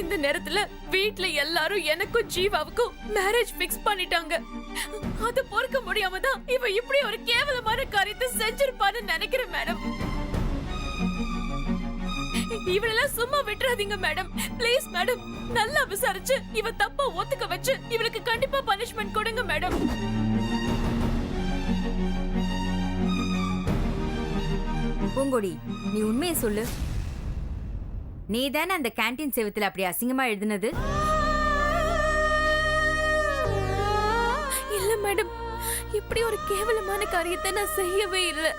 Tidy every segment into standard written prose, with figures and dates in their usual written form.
இந்த நேரத்துல வீட்ல எல்லாரும் எனக்கும் ஜீவாவுக்கும் மேரேஜ் பிக்ஸ் பண்ணிட்டாங்க. அது பொறுக்க முடியாம தான் இவ இப்படி ஒரு கேவலமான காரியத்தை செஞ்சிருப்பான்னு நினைக்கிறேன் மேடம். இவளெல்லாம் சும்மா விட்டுறாதீங்க மேடம். ப்ளீஸ் மேடம், நல்லா விசாரிச்சு இவ தப்பா ஒத்துக்க வச்சு இவளுக்கு கண்டிப்பா பனிஷ்மெண்ட் கொடுங்க மேடம். பூங்கொடி, நீ உண்மையை சொல்லு. நீ தானே அந்த கேண்டீன் செவத்துல அப்படி அசிங்கமா எழுதுனது? இல்ல மேடம், இப்படி ஒரு கேவலமான காரியத்தை நான் செய்யவே இல்லை.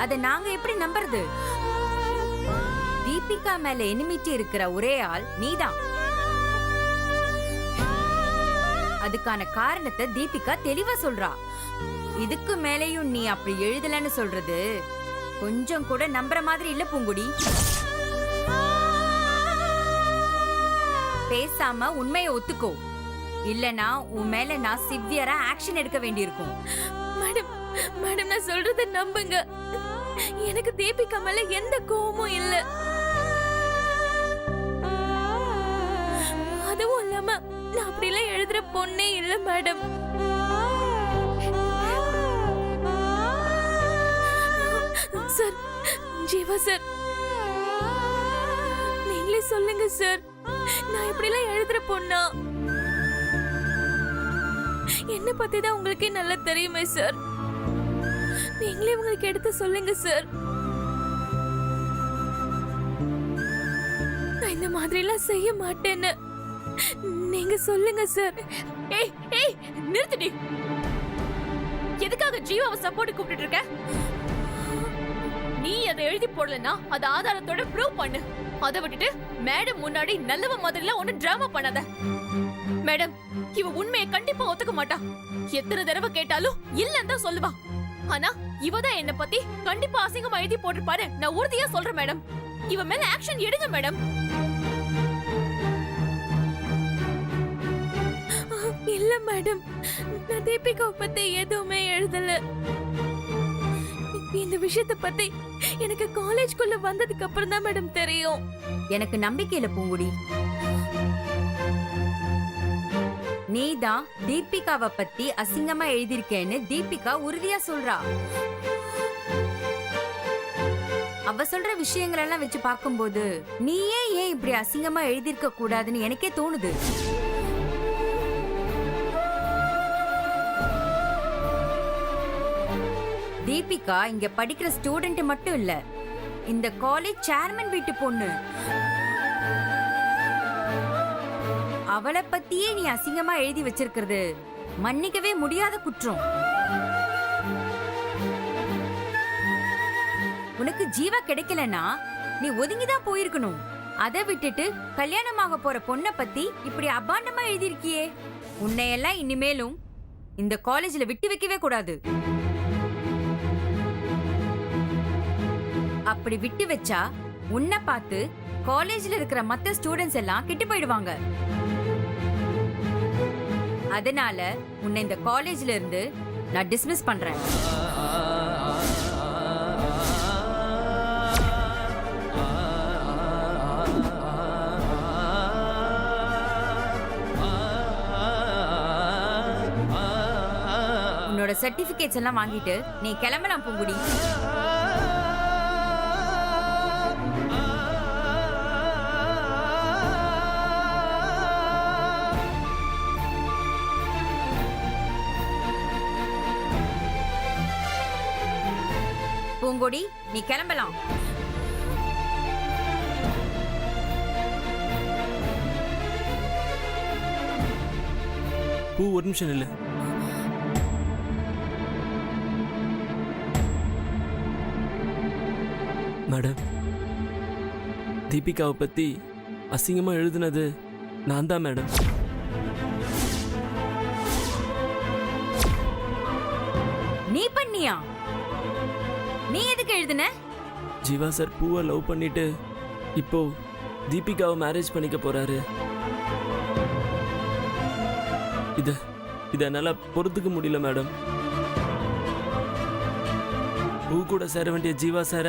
அத நாங்க எப்படி நம்புறது? தீபிகா மேல எனிமிட்டி இருக்கிற ஒரே ஆள் நீதான். அதுக்கான காரணத்தை தீபிகா தெளிவா சொல்றா. இதுக்கு மேலேயும் நீ அப்படி எழுதலன்னு சொல்றது கொஞ்சம் கூட நம்புற மாதிரி இல்ல பூங்குடி. பேசாம உண்மையை ஒத்துக்கோ, இல்லனா உன் மேல நான் சிவியரா ஆக்ஷன் எடுக்க வேண்டியிருக்கும். மேடம் மேடம், நான் சொல்றத நம்புங்க. எனக்கு தீபிகா மேல எந்த கோவமும் இல்ல. அதுவும் இல்லாம நான் அப்படிலாம் எழுதுற பொண்ணே இல்ல மேடம். சார், ஜீவா சார், நீங்களே சொல்லுங்க சார், நான் இப்படிலாம் எழுதுற பொண்ணா? என்ன பத்தி தான் உங்களுக்கே நல்லா தெரியுமே சார். நீங்களே உங்களுக்கு எடுத்து சொல்லுங்க சார். நான் இந்த மாதிரி எல்லாம் செய்ய மாட்டேன்னு நீங்க சொல்லுங்க சார். ஏய் ஏய், நிறுத்துடி. எதுக்காக ஜீவாவை சப்போர்ட் கூப்பிட்டு இருக்க? நீ அதை எழுதி போடலனா அது ஆதாரத்தோட ப்ரூவ் பண்ணு. அதை விட்டுட்டு மேடம் முன்னாடி நல்லவ மாதிரிலாம் ஒண்ணு டிராமா பண்ணாத. மேடம், இவ உண்மையை கண்டிப்பா ஒத்துக்க மாட்டா. எத்தனை தடவை கேட்டாலும் இல்லன்னு தான் சொல்லுவா. ஆனா இவதான் என்ன பத்தி கண்டிப்பா அசிங்கமா எழுதி போட்டிருப்பாரு. நான் உறுதியா சொல்றேன் மேடம். இவ மேல ஆக்ஷன் எடுங்க மேடம். இல்ல மேடம், நான் தீபிகாவை பத்தி எதுவுமே எழுதல. இந்த விஷயத்தை பத்தி எனக்கு காலேஜ்குள்ள வந்ததுக்கு அப்புறம் தான் மேடம் தெரியும். எனக்கு நம்பிக்கை இல்ல பூங்குடி. நீதான் தீபிகாவை பத்தி அசிங்கமா எழுதியிருக்கேன்னு தீபிகா உறுதியா சொல்றா. அவ சொல்ற விஷயங்கள் எல்லாம் வச்சு பார்க்கும்போது நீயே ஏன் இப்படி அசிங்கமா எழுதியிருக்க கூடாதுன்னு எனக்கே தோணுது. தீபிகா இங்க படிக்கிற ஸ்டூடெண்ட் மட்டும் இல்ல, இந்த காலேஜ் சேர்மன் வீட்டு பொண்ணு. அவளை பத்தியே நீ அசிங்கமா எழுதி வச்சிருக்கிறது மன்னிக்கவே முடியாத குற்றம். உனக்கு ஜீவா கிடைக்கலனா நீ ஒதுங்கிதான் போயிருக்கணும். அதை விட்டுட்டு கல்யாணமாக போற பொண்ணை பத்தி இப்படி அபாண்டமா எழுதியிருக்கியே. உன்னையெல்லாம் இனிமேலும் இந்த காலேஜ்ல விட்டு வைக்கவே கூடாது. அப்படி விட்டு வச்சா உன்னை பார்த்து காலேஜ்ல இருக்கிற மத்த ஸ்டூடெண்ட்ஸ் எல்லாம் கெட்டு போயிடுவாங்க. அதனால உன்னை இந்த காலேஜ்ல இருந்து நான் டிஸ்மிஸ் பண்றேன். உன்னோட சர்டிபிகேட்ஸ் எல்லாம் வாங்கிட்டு நீ கிளம்பலாம் பூங்குடி. பூங்கொடி, நீ கிளம்பலாம். பூ, ஒரு நிமிஷம் இல்ல. மேடம், தீபிகாவை பத்தி அசிங்கமா எழுதுனது நான் தான் மேடம். நீ பண்ணியா? நீ எதுக்கு எழுதுன? ஜீவா சார் பூவை லவ் பண்ணிட்டு இப்போ தீபிகாவை மேரேஜ் பண்ணிக்க போறாரு. இத என்னால பொறுத்துக்க முடியல மேடம். பூ கூட சேர வேண்டிய ஜீவா சார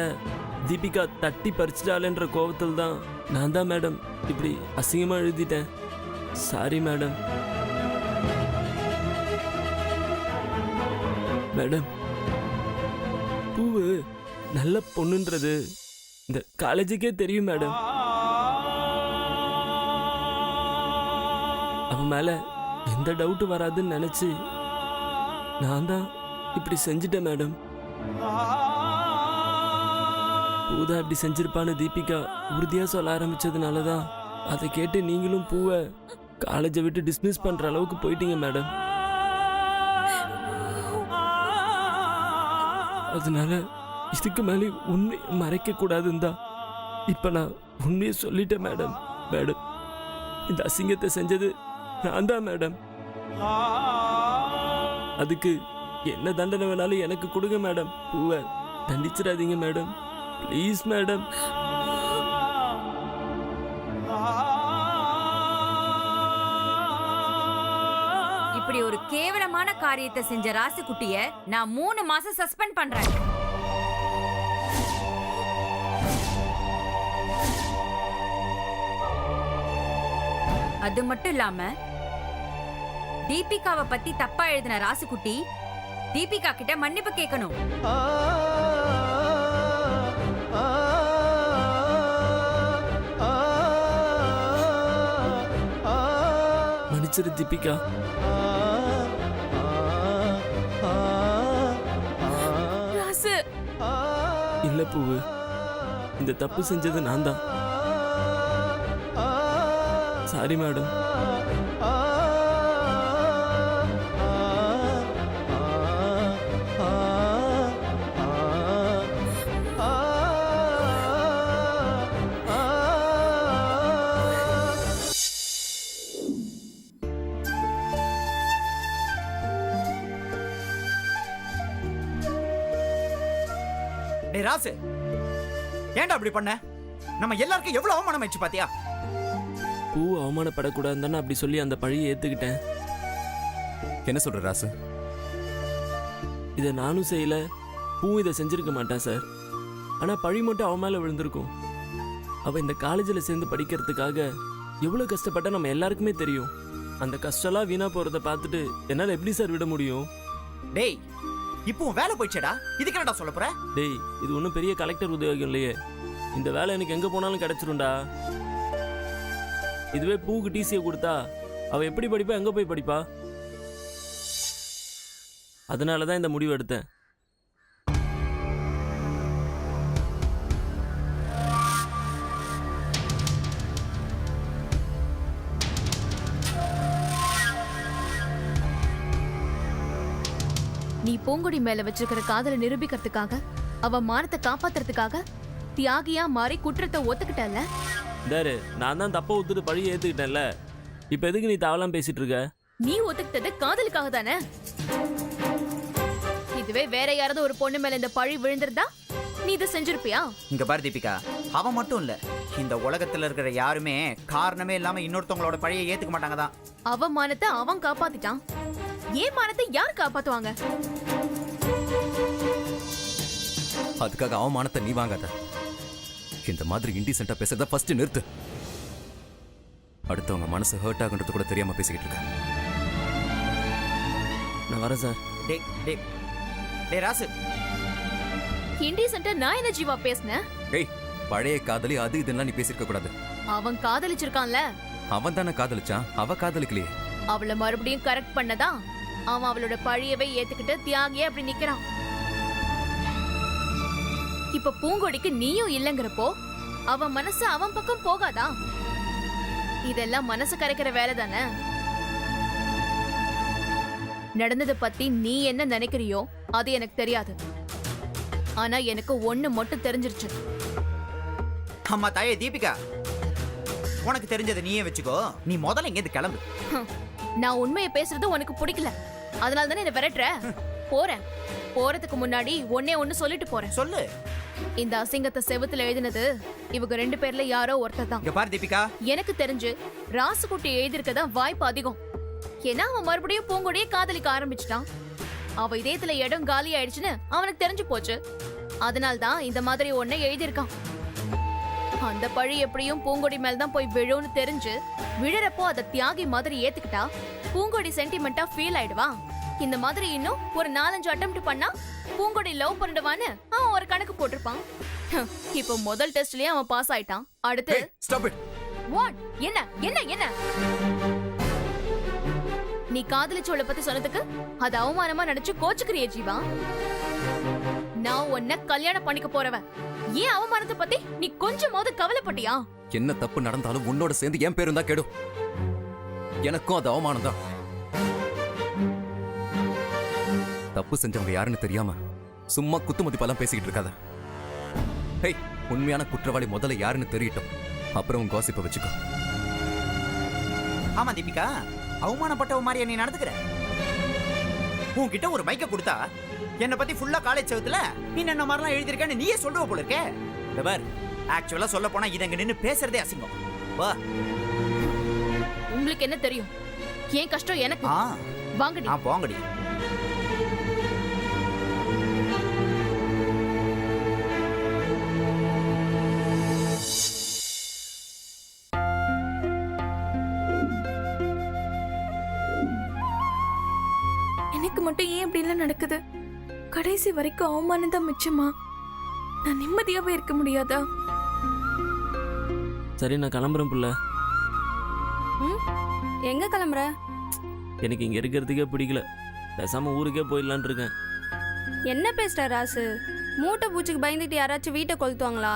தீபிகா தட்டி பறிச்சிட்டாளேன்ற கோபத்தில் தான் நான் தான் மேடம் இப்படி அசிங்கமாக எழுதிட்டேன். Sorry madam. மேடம், பூவு நல்ல பொண்ணுன்றது இந்த காலேஜுக்கே தெரியும் மேடம். அவன் மேல எந்த டவுட் வராதுன்னு நினைச்சு நான் தான் இப்படி செஞ்சிட்டேன் மேடம். பூதா இப்படி செஞ்சிருப்பான்னு தீபிகா உறுதியா சொல்ல ஆரம்பிச்சதுனால தான் அதை கேட்டு நீங்களும் பூவை காலேஜை விட்டு டிஸ்மிஸ் பண்ற அளவுக்கு போயிட்டீங்க மேடம். அதனால இதுக்கு மேலே உண்மை மறைக்க கூடாதுன்னு தான் இப்ப நான் உண்மையை சொல்லிட்டேன் மேடம். மேடம், இந்த அசிங்கத்தை செஞ்சது நான் தான் மேடம். அதுக்கு என்ன தண்டனை வேணாலும் எனக்கு கொடுங்க மேடம். பூவை தண்டிச்சிடாதீங்க மேடம், ப்ளீஸ் மேடம். இப்படி ஒரு கேவலமான காரியத்தை செஞ்ச ராசுகுட்டிய நான் 3 மாசம் சஸ்பெண்ட் பண்றேன். அது மட்டும் இல்லாம தீபிகாவை பத்தி தப்பா எழுதின ராசுகுட்டி தீபிகா கிட்ட மன்னிப்பு கேட்கணும். மன்னிச்சிரு தீபிகா. ராசு, இல்ல பூவு, இந்த தப்பு செஞ்சது நான் தான். Sorry madam. டேய் ராசு, ஏன்டா அப்படி பண்ண? நம்ம எல்லாருக்கும் எவ்வளவு அவமானம் ஆயிடுச்சு பாத்தியா? பூ அவமானப்படக்கூடாதுன்னு அப்படி சொல்லி அந்த பழியை ஏத்துக்கிட்டேன். என்ன சொல்ற ராசு? இதை நானும் செய்யல, பூ இதை செஞ்சிருக்க மாட்டான் சார். ஆனா பழி மட்டும் அவன் மேல விழுந்திருக்கும். அவ இந்த காலேஜில் சேர்ந்து படிக்கிறதுக்காக எவ்வளவு கஷ்டப்பட்டா நம்ம எல்லாருக்குமே தெரியும். அந்த கஷ்டம்லாம் வீணா போறதை பார்த்துட்டு என்னால எப்படி சார் விட முடியும்? டேய், இப்போ வேலை போயிடுச்சேடா, இதுக்கு என்னடா சொல்ல போற? டேய், இது ஒன்றும் பெரிய கலெக்டர் உத்தியோகம் இல்லையே. இந்த வேலை எனக்கு எங்க போனாலும் கிடைச்சிரும்டா. இதுவே பூக்கு டிசியை கொடுத்தா அவ எப்படி படிப்பா, எங்க போய் படிப்பா? அதனால தான் இந்த முடிவு எடுத்தேன். நீ பூங்கொடி மேல வச்சிருக்கிற காதலை நிரூபிக்கிறதுக்காக, அவ மானத்தை காப்பாத்துறதுக்காக தியாகியா மாறி குற்றத்தை ஒத்துக்கிட்டல. தாரு, நான் தான் தப்ப ஒத்துட்டு பழியை ஏத்துக்கிட்டேன்ல. இப்ப எதுக்கு நீ தாவலாம் பேசிட்டு இருக்க? நீ ஒத்துக்கிட்டது காதலுக்காக தானே. இதுவே வேற யாராவது ஒரு பொண்ணு மேல இந்த பழி விழுந்திருந்தா நீ இதை செஞ்சிருப்பியா? இங்க பாரு தீபிகா, அவன் மட்டும் இல்ல, இந்த உலகத்துல இருக்கிற யாருமே காரணமே இல்லாம இன்னொருத்தவங்களோட பழியை ஏத்துக்க மாட்டாங்க தான். அவ மானத்தை அவன் காப்பாத்திட்டான், ஏன் மானத்தை யார் காப்பாத்துவாங்க? அதுக்காக அவமானத்தை நீ வாங்காத. இந்த மாதிரி இன்டிசென்ட்டா பேசுறத ஃபர்ஸ்ட் நிறுத்து. அடுத்தவங்க மனசு ஹர்ட் ஆகுன்றது கூட தெரியாம பேசிக்கிட்டு இருக்க. நான் வரேன் சார். டேய் டேய் டேய் ராசு, இன்டிசென்ட்டா நான் என்ன ஜீவா பேசினேன்? ஏய், பழைய காதலி அது இதெல்லாம் நீ பேசிருக்க கூடாது. அவன் காதலிச்சிருக்கான்ல. அவன் தானே காதலிச்சான், அவ காதலிக்கலையே. அவளை மறுபடியும் கரெக்ட் பண்ணதா அவன் அவளோட பழியவே ஏத்துக்கிட்டு தியாகியே அப்படி நிக்கிறான். இப்ப பூங்கொடிக்கு நீயும் இல்லங்கிறப்போ அவன் மனசு அவன் பக்கம் போகாதா? இதெல்லாம் மனசு கரைக்கிற வேலை தானே. நடந்ததை பத்தி நீ என்ன நினைக்கிறியோ அது எனக்கு தெரியாது. ஆனா எனக்கு ஒண்ணு மட்டும் தெரிஞ்சிருச்சு. அம்மா தாயே தீபிகா, உனக்கு தெரிஞ்சதை நீயே வச்சுக்கோ. நீ முதல்ல இங்க கிளம்பு. நான் உண்மையை பேசுறது உனக்கு பிடிக்கல, அதனால தானே என்ன விரட்டுற. போறேன். போறதுக்கு முன்னாடி ஒண்ணு சொல்லிட்டு போறேன். சொல்லு. இந்த அசிங்கத்தை செவுத்துல எழுதினது இவங்க 2 பேர்ல யாரோ ஒருத்தர் தான். இங்க பாரு தீபிகா, எனக்கு தெரிஞ்சு ராசுகுட்டி எழுதிருக்கதான் வாய்ப்பு அதிகம். ஏன்னா அவன் மறுபடியும் பூங்கொடியை காதலிக்க ஆரம்பிச்சிட்டான். அவ இதயத்துல இடம் காலி ஆயிடுச்சுன்னு அவனுக்கு தெரிஞ்சு போச்சு. அதனால்தான் இந்த மாதிரி ஒன்ன எழுதியிருக்கான். அந்த பழி எப்படியும் பூங்கொடி மேல தான் போய் விழும்னு தெரிஞ்சு விழறப்போ அத தியாகி மாதிரி ஏத்துக்கிட்டா பூங்கொடி சென்டிமெண்டா ஃபீல் ஆயிடுவா. இந்த மாதிரி இன்னும் ஒரு 4-5 அட்டெம்ப்ட் பண்ணா பூங்கொடி லவ் பண்ணிடுவான்னு அவன் ஒரு கணக்கு போட்டிருப்பான். இப்போ முதல் டெஸ்ட்லயே அவன் பாஸ் ஆயிட்டான். அடுத்து ஸ்டாப் இட். வாட்? என்ன என்ன என்ன? நீ காதலிச்சோள பத்தி சொன்னதுக்கு அது அவமானமா நினைச்சு கோச்சுக்கிறியே ஜீவா. நான் உன்னை கல்யாணம் பண்ணிக்க போறவன். ஏன் அவமானத்தை பத்தி நீ கொஞ்சமாவது கவலைப்பட்டியா? என்ன தப்பு நடந்தாலும் உன்னோட சேர்ந்து என் பேரும் தான் கெடும். எனக்கும் அது அவமானம் தான். தப்பு செஞ்சவங்க யாருன்னு தெரியாம சும்மா குத்துமதி பலம் பேசிக்கிட்டு இருக்காத. ஹேய், உண்மையான குற்றவாளி முதல்ல யாருன்னு தெரியட்டும், அப்புறம் உன் காசிப்பை வச்சுக்கோ. ஆமா தீபிகா, அவமானப்பட்டவ மாதிரியா நீ நடந்துக்கிற? உன்கிட்ட ஒரு மைக்க கொடுத்தா என்னை பத்தி ஃபுல்லா காலேஜ் செவத்துல நீ என்ன மாதிரிலாம் எழுதிருக்கேன்னு நீயே சொல்லுவ போல இருக்கே. இந்த பார், ஆக்சுவலா சொல்ல போனா இதங்க நின்னு பேசுறதே அசிங்கம். வா. உங்களுக்கு என்ன தெரியும்? ஏன் கஷ்டம் எனக்கு. வாங்கடி. போங்கடி. எனக்கு மட்டும் ஏன் இப்படி எல்லாம் நடக்குது? கடைசி வரைக்கும் அவமானம் தான் மிச்சமா? நான் நிம்மதியாவே இருக்க முடியாதா? சரி, நான் கிளம்புறேன் புள்ள. எங்க கிளம்புற? எனக்கு இங்க இருக்கிறதுக்கே பிடிக்கல. பேசாம ஊருக்கே போயிடலான் இருக்கேன். என்ன பேசுற ராசு? மூட்டை பூச்சிக்கு பயந்துட்டு யாராச்சும் வீட்டை கொளுத்துவாங்களா?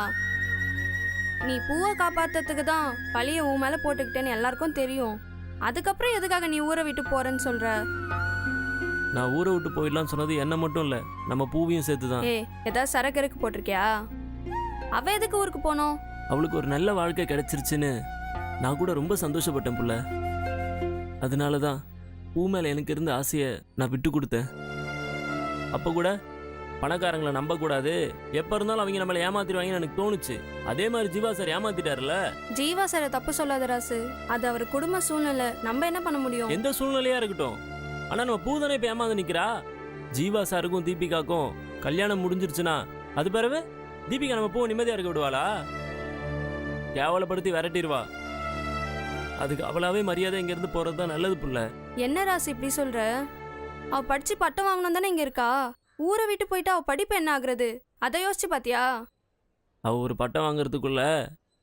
நீ பூவை காப்பாத்துறதுக்கு தான் பழிய உன் மேல போட்டுக்கிட்டேன்னு எல்லாருக்கும் தெரியும். அதுக்கப்புறம் எதுக்காக நீ ஊரை விட்டு போறேன்னு சொல்ற? நான் ஊரை விட்டு போயிடலான்னு சொன்னது என்ன மட்டும் இல்ல, நம்ம பூவையும் சேர்த்துதான். ஏதாவது சரக்கு போட்டிருக்கியா? அவ எதுக்கு ஊருக்கு போனோம்? அவளுக்கு ஒரு நல்ல வாழ்க்கை கிடைச்சிருச்சுன்னு நான் கூட ரொம்ப சந்தோஷப்பட்டேன் புள்ள. அதனாலதான் பூ மேல எனக்கு இருந்த ஆசையை நான் விட்டு கொடுத்தேன். அப்ப கூட பணக்காரங்களை நம்ப கூடாது, எப்ப இருந்தாலும் அவங்க நம்மளை ஏமாத்திடுவாங்கன்னு எனக்கு தோணுச்சு. அதே மாதிரி ஜீவா சார் ஏமாத்திட்டாருல. ஜீவா சார் தப்பு சொல்லாத ராசு, அது அவர் குடும்ப சூழ்நிலை, நம்ம என்ன பண்ண முடியும்? எந்த சூழ்நிலையா இருக்கட்டும், ஆனா நம்ம பூ தானே இப்ப ஏமாந்து நிக்கிறா. ஜீவா சாருக்கும் தீபிகாக்கும் கல்யாணம் முடிஞ்சிருச்சுன்னா அது பிறகு தீபிகா நம்ம பூ நிம்மதியா இருக்க விடுவாளா? கேவலப்படுத்தி விரட்டிடுவா. அதுக்கு அவளாவே மரியாதை இங்க இருந்து போறதுதான் நல்லது புள்ள. என்ன ராசு இப்படி சொல்ற? அவ படிச்சு பட்டம் வாங்கணும் தானே இங்க இருக்கா. ஊரை விட்டு போயிட்டா அவ படிப்பு என்ன ஆகுறது? அதை யோசிச்சு பாத்தியா? அவ ஒரு பட்டம் வாங்குறதுக்குள்ள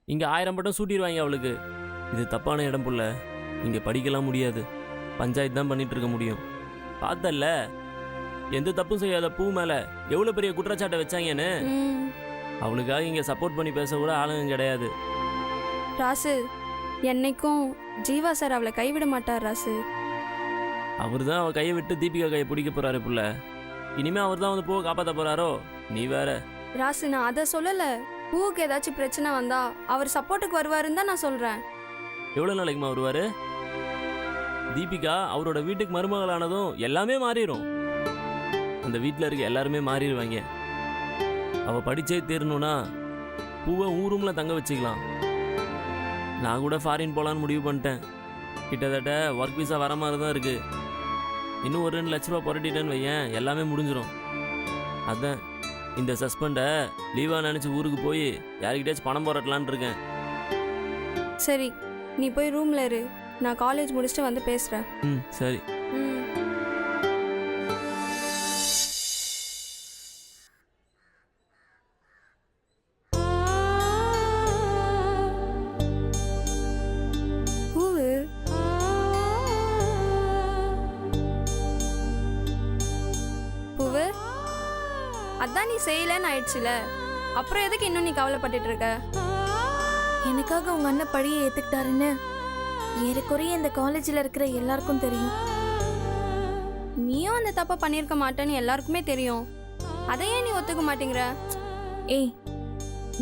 இங்க 1000 பட்டம் சூட்டிடுவாங்க அவளுக்கு. இது தப்பான இடம் புள்ள. இங்க படிக்கலாம் முடியாது, பஞ்சாயத்து தான் பண்ணிட்டு இருக்க முடியும். பார்த்தல்ல, எந்த தப்பும் செய்யாத பூ மேல எவ்வளவு பெரிய குற்றச்சாட்டை வச்சாங்கன்னு. அவளுக்காக இங்க சப்போர்ட் பண்ணி பேச கூட ஆளுங்க கிடையாது. ராசு, என்னைக்கும் ஜீவா சார் அவளை கைவிட மாட்டார் ராசு. அவர் தான் அவ கையை விட்டு தீபிகா கையை பிடிக்க போறாரு புள்ள. இனிமே அவர் தான் வந்து பூவை காப்பாத்த போறாரோ? நீ வேற. ராசு, நான் அதை சொல்லல. பூவுக்கு ஏதாச்சும் பிரச்சனை வந்தா அவர் சப்போர்ட்டுக்கு வருவாருன்னு தான் நான் சொல்றேன். எவ்வளவு நாளைக்குமா வருவாரு? தீபிகா அவரோட வீட்டுக்கு மருமகளானதும் எல்லாமே மாறிடும். அந்த வீட்டில் இருக்க எல்லாருமே மாறிடுவாங்க. அவ படிச்சே தீரணும்னா பூவை ஊரும்ல தங்க வச்சுக்கலாம். நான் கூட ஃபாரின் போலான்னு முடிவு பண்ணிட்டேன். கிட்டத்தட்ட ஒர்க் விசா வர மாதிரி தான் இருக்கு. இன்னும் ஒரு 2 லட்ச ரூபா புரட்டிட்டேன்னு வையேன், எல்லாமே முடிஞ்சிடும். அதான் இந்த சஸ்பெண்டை லீவா நினைச்சு ஊருக்கு போய் யாருக்கிட்டாச்சும் பணம் புரட்டலான் இருக்கேன். சரி, நீ போய் ரூம்ல இரு, நான் காலேஜ் முடிச்சுட்டு வந்து பேசுறேன். சரி. அதான் நீ செய்யலன்னு ஆயிடுச்சுல, அப்புறம் எதுக்கு இன்னும் நீ கவலைப்பட்டுட்டு இருக்க? எனக்காக உங்க அண்ணன் பழியை ஏத்துக்கிட்டாருன்னு ஏறக்குறைய இந்த காலேஜ்ல இருக்கிற எல்லாருக்கும் தெரியும். நீயும் அந்த தப்ப பண்ணிருக்க மாட்டேன்னு எல்லாருக்குமே தெரியும். அதையே நீ ஒத்துக்க மாட்டேங்கிற? ஏய்,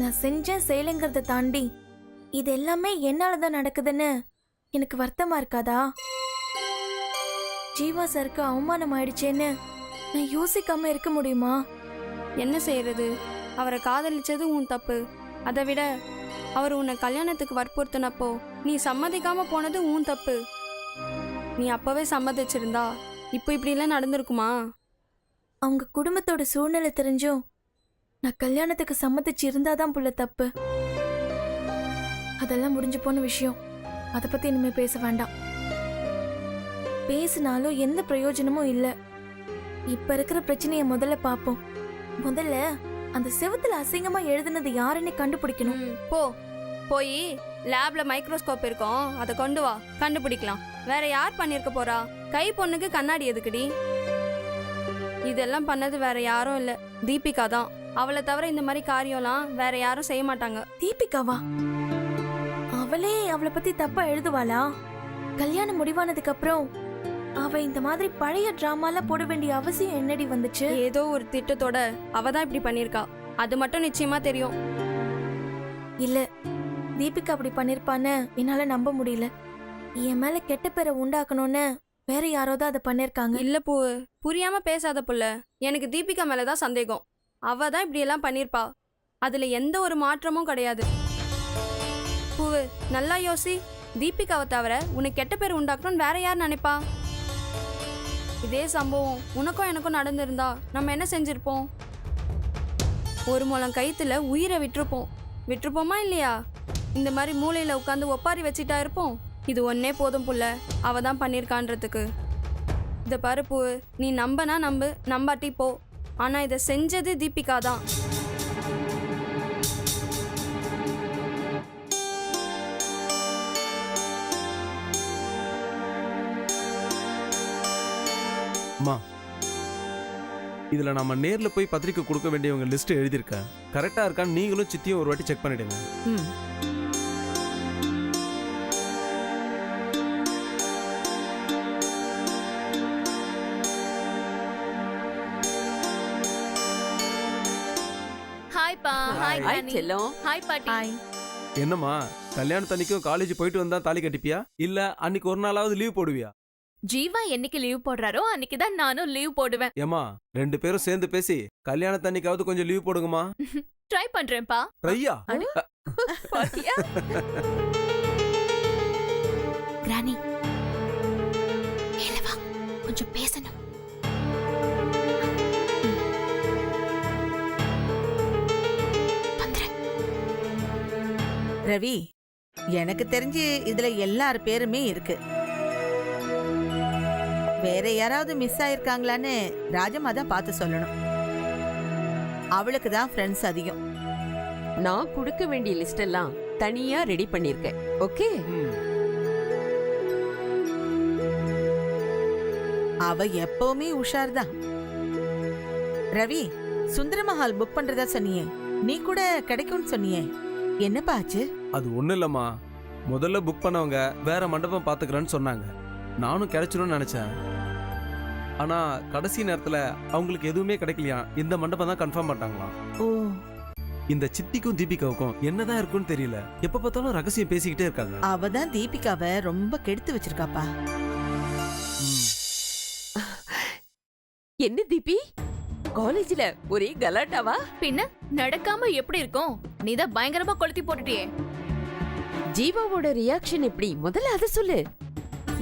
நான் செஞ்ச செயலுங்கிறத தாண்டி இது எல்லாமே என்னாலதான் நடக்குதுன்னு எனக்கு வருத்தமா இருக்காதா? ஜீவா சாருக்கு அவமானம் ஆயிடுச்சேன்னு நான் யோசிக்காம இருக்க முடியுமா? என்ன செய்யறது? அவரை காதலிச்சது உன் தப்பு. அதை விட அவர் உன்னை கல்யாணத்துக்கு வற்புறுத்தினப்போ நீ சம்மதிக்காம போனது உன் தப்பு. நீ அப்பவே சம்மதிச்சிருந்தா இப்போ இப்படிலாம் நடந்திருக்குமா? அவங்க குடும்பத்தோட சூழ்நிலை தெரிஞ்சும் நான் கல்யாணத்துக்கு சம்மதிச்சு இருந்தாதான் புள்ள தப்பு. அதெல்லாம் முடிஞ்சு போன விஷயம். அதை பத்தி இனிமே பேச வேண்டாம். பேசினாலும் எந்த பிரயோஜனமும் இல்ல. இப்ப இருக்கிற பிரச்சனைய முதல்ல பாப்போம். முதல்ல அந்த செவுத்துல அசிங்கமா எழுதுனது யாருன்னு கண்டுபிடிக்கணும். போ போய் லேப்ல மைக்ரோஸ்கோப் இருக்கும், அதை கொண்டு வா, கண்டுபிடிக்கலாம். வேற யார் பண்ணிருக்க போறா? கை பொண்ணுக்கு கண்ணாடி எதுக்குடி? இதெல்லாம் பண்ணது வேற யாரும் இல்ல, தீபிகா தான். அவளை தவிர இந்த மாதிரி காரியம்லாம் வேற யாரும் செய்ய மாட்டாங்க. தீபிகாவா? அவளே அவளை பத்தி தப்பா எழுதுவாளா? கல்யாணம் முடிவானதுக்கு அப்புறம் அவ இந்த மாதிரி பழைய டிராமால போட வேண்டிய அவசியம் என்னடி வந்துச்சு? ஏதோ ஒரு திட்டத்தோட அவ தான் இப்படி பண்ணிருக்கா, அது மட்டும் நிச்சயமா தெரியும். இல்ல, தீபிகா அப்படி பண்ணிருப்பான்னு என்னால நம்ப முடியல. என் மேல கெட்ட பேரை உண்டாக்கணும்னு வேற யாரோ தான் அதை பண்ணிருக்காங்க. இல்ல பூ, புரியாம பேசாத புள்ள. எனக்கு தீபிகா மேலதான் சந்தேகம். அவ தான் இப்படி எல்லாம் பண்ணிருப்பா, அதுல எந்த ஒரு மாற்றமும் கிடையாது. பூவு, நல்லா யோசி. தீபிகாவை தவிர உனக்கு கெட்ட பேர் உண்டாக்கணும்னு வேற யார் நினைப்பா? இதே சம்பவம் உனக்கும் எனக்கும் நடந்திருந்தா நம்ம என்ன செஞ்சிருப்போம்? ஒரு முழம் கயித்துல உயிரை விட்டுருப்போமா இல்லையா? இந்த மாதிரி மூளையில உட்காந்து ஒப்பாரி வச்சிட்டா இருப்போம்? இது ஒன்னே போதும் புள்ள, அவ தான் பண்ணிருக்கான்றதுக்கு. இந்த பருப்பு நீ நம்பனா நம்பு, நம்பாட்டி போ. ஆனா இதை செஞ்சது தீபிகா தான். அம்மா, இதுல நம்ம நேர்ல போய் பத்திரிக்கை கொடுக்க வேண்டியவங்க லிஸ்ட் எழுதியிருக்கேன். கரெக்டா இருக்கான்னு நீங்களும் சித்தியும் ஒரு வாட்டி செக் பண்ணிடுங்க. ஹாய் பா. Hi hi granny. செல்லம். ஹாய் பாட்டி. என்னம்மா, கல்யாணத்தன்னைக்கும் காலேஜ் போயிட்டு வந்தா தாலி கட்டிப்பியா, இல்ல அன்னைக்கு ஒரு நாளாவது லீவ் போடுவியா? ஜீவா என்னைக்கு லீவ் போடுறாரோ அன்னைக்கு தான் நானும் லீவ் போடுவேன். ஏமா, ரெண்டு பேரும் சேர்ந்து பேசி கல்யாணத்தன்னைக்காவது கொஞ்சம் லீவ் போடுங்கம்மா. ட்ரை பண்றேன்ப்பா. ரையா? பாத்தியா? கிரானி, வா, கொஞ்சம் பேசணும். ரவி, எனக்கு தெரிஞ்சு இதுல எல்லார் பேருமே இருக்கு. வேற யாராவது மிஸ் ஆயிருக்காங்களான்னு ராஜம்மா தான் பார்த்து சொல்லணும். அவளுக்கு தான் ஃப்ரெண்ட்ஸ் அதிகம். நான் கொடுக்க வேண்டிய லிஸ்ட் எல்லாம் தனியா ரெடி பண்ணிருக்கேன். ஓகே? அவ எப்பவுமே உஷார் தான். ரவி, சுந்தரமஹால் புக் பண்றதா சொன்னியே, நீ கூட கிடைக்கும்னு சொன்னியே, என்னப்பா ஆச்சு? அது ஒண்ணு இல்லம்மா, முதல்ல புக் பண்ணவங்க வேற மண்டபம் பாத்துக்கிறேன்னு சொன்னாங்க. நானும் கிடைச்சிடும்னு நினைச்சேன். ஆனா கடைசி நேரத்துல அவங்களுக்கு எதுவுமே கிடைக்கலையா, இந்த மண்டபம் தான் கன்ஃபார்ம் பண்ணிட்டாங்களாம். ஓ, இந்த சித்திக்கும் தீபிகாவுக்கும் என்னதான் இருக்குன்னு தெரியல. எப்ப பார்த்தாலும் ரகசியம் பேசிக்கிட்டே இருக்காங்க. அவ தான் தீபிகாவை ரொம்ப கெடுத்து வச்சிருக்காப்பா. என்ன தீபி, காலேஜ்ல ஒரே கலாட்டாவா? பின்ன நடக்காம எப்படி இருக்கும்? நீதான் பயங்கரமா கொளுத்தி போட்டுட்டியே. ஜீவாவோட ரியாக்ஷன் எப்படி? முதல்ல அத சொல்லு.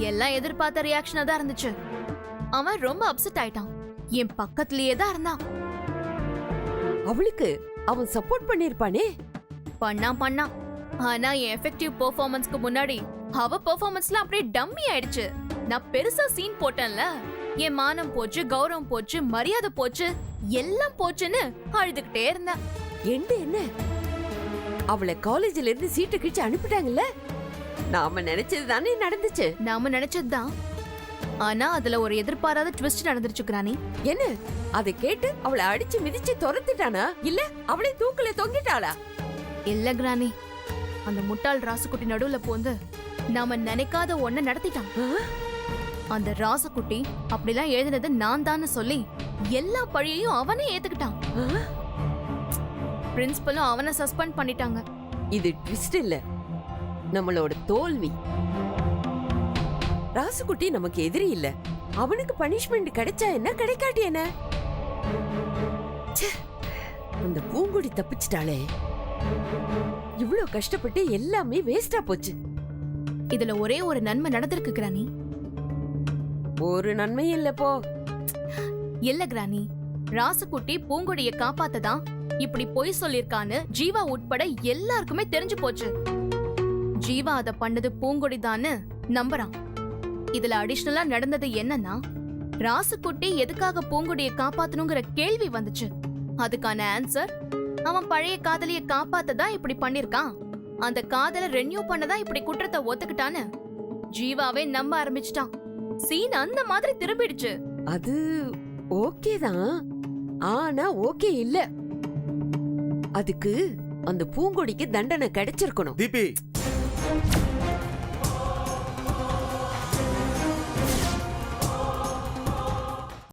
எல்லாம் எதிர்பார்த்த ரியாக்ஷனா தான் இருந்துச்சு. அவன் ரொம்ப அப்செட் ஆயிட்டான். என் பக்கத்திலேயே தான் இருந்தான். அவளுக்கு அவன் சப்போர்ட் பண்ணிருப்பானே. பண்ணா ஆனா என் எஃபெக்டிவ் பெர்ஃபார்மன்ஸ்க்கு முன்னாடி அவ பெர்ஃபார்மன்ஸ்ல அப்படியே டம்மி ஆயிடுச்சு. நான் பெருசா சீன் போட்டேன்ல, என் மானம் போச்சு, கௌரவம் போச்சு, மரியாதை போச்சு, எல்லாம் போச்சுன்னு அழுதுகிட்டே இருந்தேன். என்ன அவளை காலேஜ்ல இருந்து சீட்டு கிழிச்சு அனுப்பிட்டாங்கல்ல? நாம நினைச்சது தானே நடந்துச்சு. நாம நினைச்சதுதான். ஆனா அதுல ஒரு எதிர்பாராத ட்விஸ்ட் நடந்துருச்சு கிரானி. என்ன, அதை கேட்டு அவளை அடிச்சு மிதிச்சு துரத்துட்டானா, இல்ல அவளை தூக்குல தொங்கிட்டாளா? இல்ல கிரானி, அந்த முட்டாள் ராசுக்குட்டி நடுவுல போந்து நாம நினைக்காத ஒன்ன நடத்திட்டான். அந்த ராசுக்குட்டி அப்படிலாம் எழுதினது நான் தான் சொல்லி எல்லா பழியையும் அவனே ஏத்துக்கிட்டான். பிரின்சிபலும் அவனை சஸ்பெண்ட் பண்ணிட்டாங்க. இது ட்விஸ்ட் இல்ல, நம்மளோட தோல்வி. ராசுக்குட்டி நமக்கு எதிரி இல்ல, அவனுக்கு பனிஷ்மெண்ட் கிடைச்சா என்ன, கிடைக்காட்டி என்ன? அந்த பூங்குடி தப்பிச்சிட்டாளே, இவ்ளோ கஷ்டப்பட்டு எல்லாமே வேஸ்டா போச்சு. இதுல ஒரே ஒரு நன்மை நடந்திருக்கு கிரானி. ஒரு நன்மை இல்ல போ. இல்ல கிரானி, ராசுக்குட்டி பூங்குடிய காப்பாத்ததான் இப்படி பொய் சொல்லிருக்கான்னு ஜீவா உட்பட எல்லாருக்குமே தெரிஞ்சு போச்சு. ஜீவா அத பண்ணது பூங்கொடிதான்னு நம்புறான். இதுல அடிஷனலா நடந்தது என்னன்னா, ராசுக்குட்டி எதுக்காக பூங்கொடியை காப்பாத்தணுங்கிற கேள்வி வந்துச்சு. அதுக்கான ஆன்சர், அவன் பழைய காதலிய காப்பாத்ததா இப்படி பண்ணிருக்கான், அந்த காதலை ரெனியூ பண்ணதா இப்படி குற்றத்தை ஒத்துக்கிட்டான்னு ஜீவாவே நம்ப ஆரம்பிச்சிட்டான். சீன் அந்த மாதிரி திரும்பிடுச்சு. அது ஓகே தான், ஆனா ஓகே இல்ல. அதுக்கு அந்த பூங்கொடிக்கு தண்டனை கிடைச்சிருக்கணும். தீபி